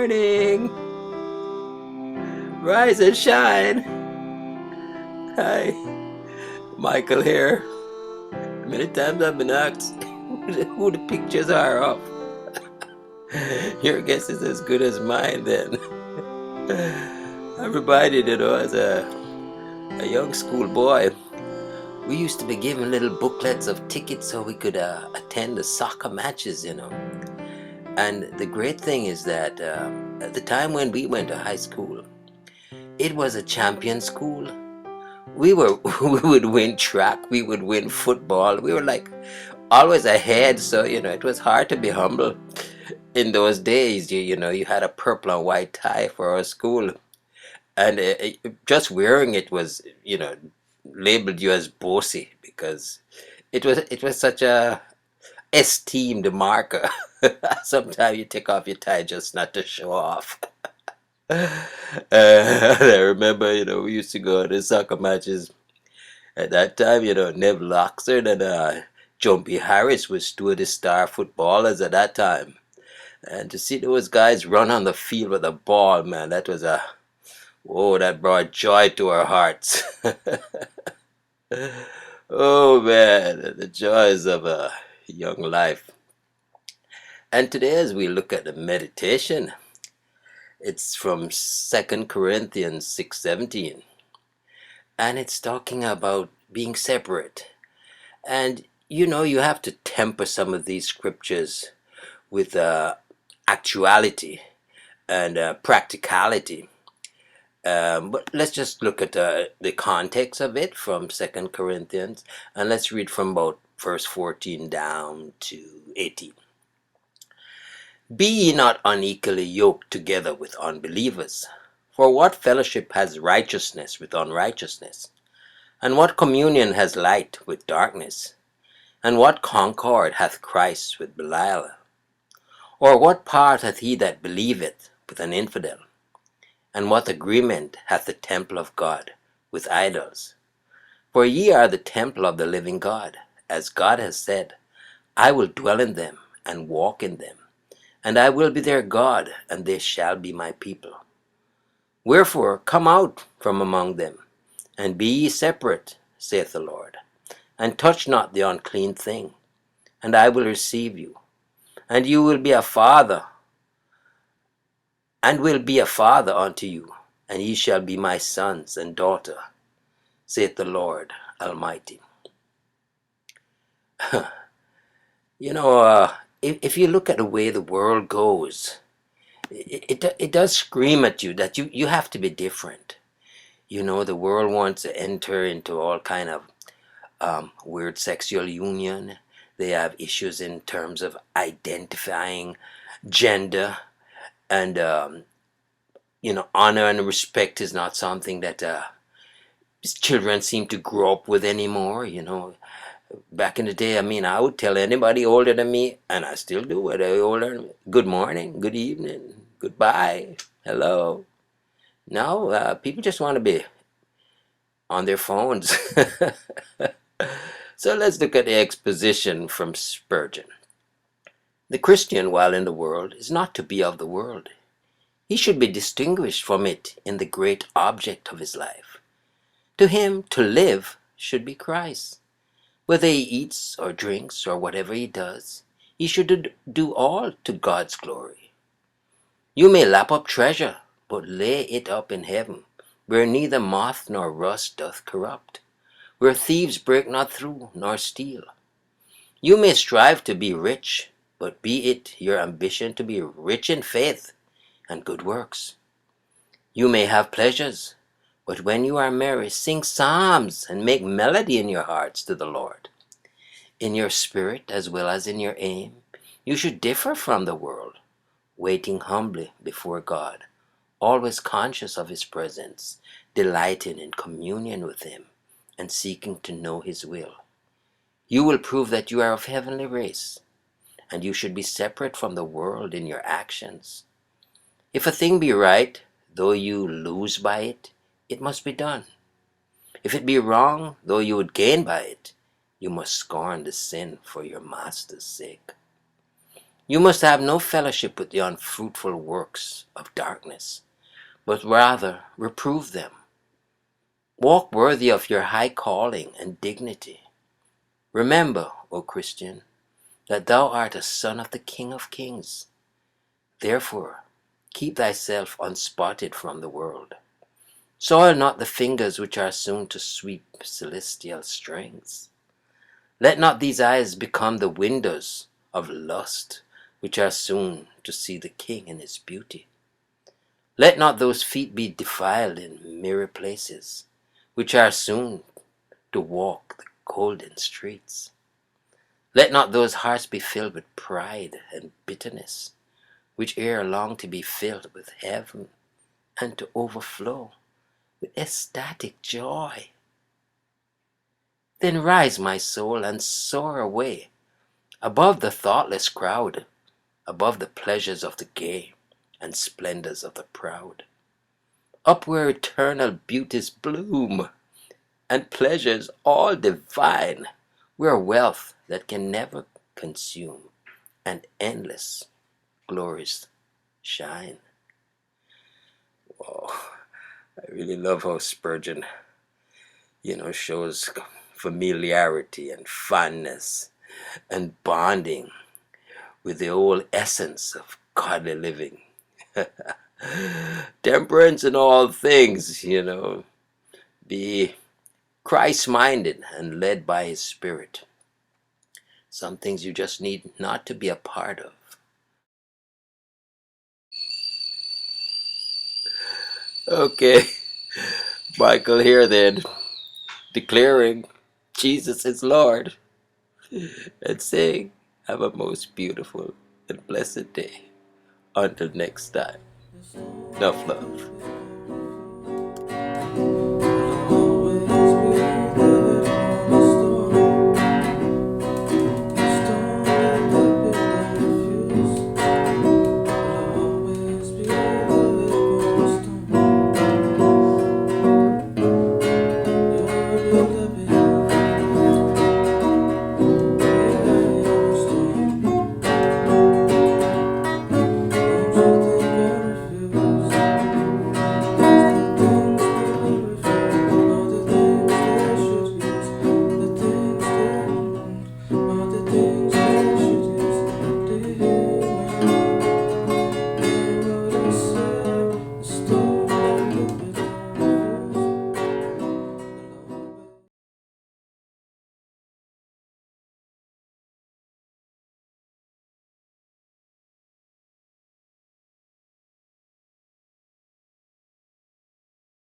morning. Rise and shine. Hi, Michael here. Many times I've been asked who the pictures are of. Your guess is as good as mine then. I reminded, as a young schoolboy, we used to be given little booklets of tickets so we could attend the soccer matches. And the great thing is that at the time when we went to high school, it was a champion school. We would win track, we would win football. We were like always ahead, so it was hard to be humble. In those days, you had a purple and white tie for our school, and just wearing it was labeled you as bossy because it was such a esteemed marker. Sometimes you take off your tie just not to show off. I remember, we used to go to soccer matches at that time. Neville Oxford and Jumpy Harris was two of the star footballers at that time. And to see those guys run on the field with a ball, man, that was that brought joy to our hearts. Oh man, the joys of a young life. And today, as we look at the meditation, it's from 2 Corinthians 6:17, and it's talking about being separate. And you have to temper some of these scriptures with actuality and practicality. But let's just look at the context of it from 2 Corinthians, and let's read from about verse 14 down to 18. Be ye not unequally yoked together with unbelievers. For what fellowship has righteousness with unrighteousness? And what communion has light with darkness? And what concord hath Christ with Belial? Or what part hath he that believeth with an infidel? And what agreement hath the temple of God with idols? For ye are the temple of the living God, as God has said, I will dwell in them and walk in them, and I will be their God, and they shall be my people. Wherefore come out from among them, and be ye separate, saith the Lord, and touch not the unclean thing, and I will receive you, and you will be a father, and will be a father unto you, and ye shall be my sons and daughter, saith the Lord Almighty. If you look at the way the world goes, it does scream at you that you have to be different. The world wants to enter into all kind of weird sexual union. They have issues in terms of identifying gender, and honor and respect is not something that children seem to grow up with anymore. Back in the day, I would tell anybody older than me, and I still do it. Older, good morning, good evening, goodbye, hello. Now people just want to be on their phones. So let's look at the exposition from Spurgeon. The Christian, while in the world, is not to be of the world. He should be distinguished from it in the great object of his life. To him, to live should be Christ. Whether he eats or drinks or whatever he does, he should do all to God's glory. You may lap up treasure, but lay it up in heaven, where neither moth nor rust doth corrupt, where thieves break not through nor steal. You may strive to be rich, but be it your ambition to be rich in faith and good works. You may have pleasures, but when you are merry, sing psalms and make melody in your hearts to the Lord. In your spirit as well as in your aim, you should differ from the world, waiting humbly before God, always conscious of his presence, delighting in communion with him, and seeking to know his will. You will prove that you are of heavenly race, and you should be separate from the world in your actions. If a thing be right, though you lose by it, it must be done. If it be wrong, though you would gain by it, you must scorn the sin for your master's sake. You must have no fellowship with the unfruitful works of darkness, but rather reprove them. Walk worthy of your high calling and dignity. Remember, O Christian, that thou art a son of the King of Kings. Therefore, keep thyself unspotted from the world. Soil not the fingers which are soon to sweep celestial strings. Let not these eyes become the windows of lust, which are soon to see the King in his beauty. Let not those feet be defiled in mirror places, which are soon to walk the golden streets. Let not those hearts be filled with pride and bitterness, which ere long to be filled with heaven and to overflow with ecstatic joy. Then rise, my soul, and soar away above the thoughtless crowd, above the pleasures of the gay and splendors of the proud, up where eternal beauties bloom and pleasures all divine, where wealth that can never consume and endless glories shine. Oh, I really love how Spurgeon, shows familiarity and fondness and bonding with the whole essence of godly living. Temperance in all things, be Christ-minded and led by his Spirit. Some things you just need not to be a part of. Okay, Michael here then, declaring Jesus is Lord and saying, have a most beautiful and blessed day. Until next time, enough love.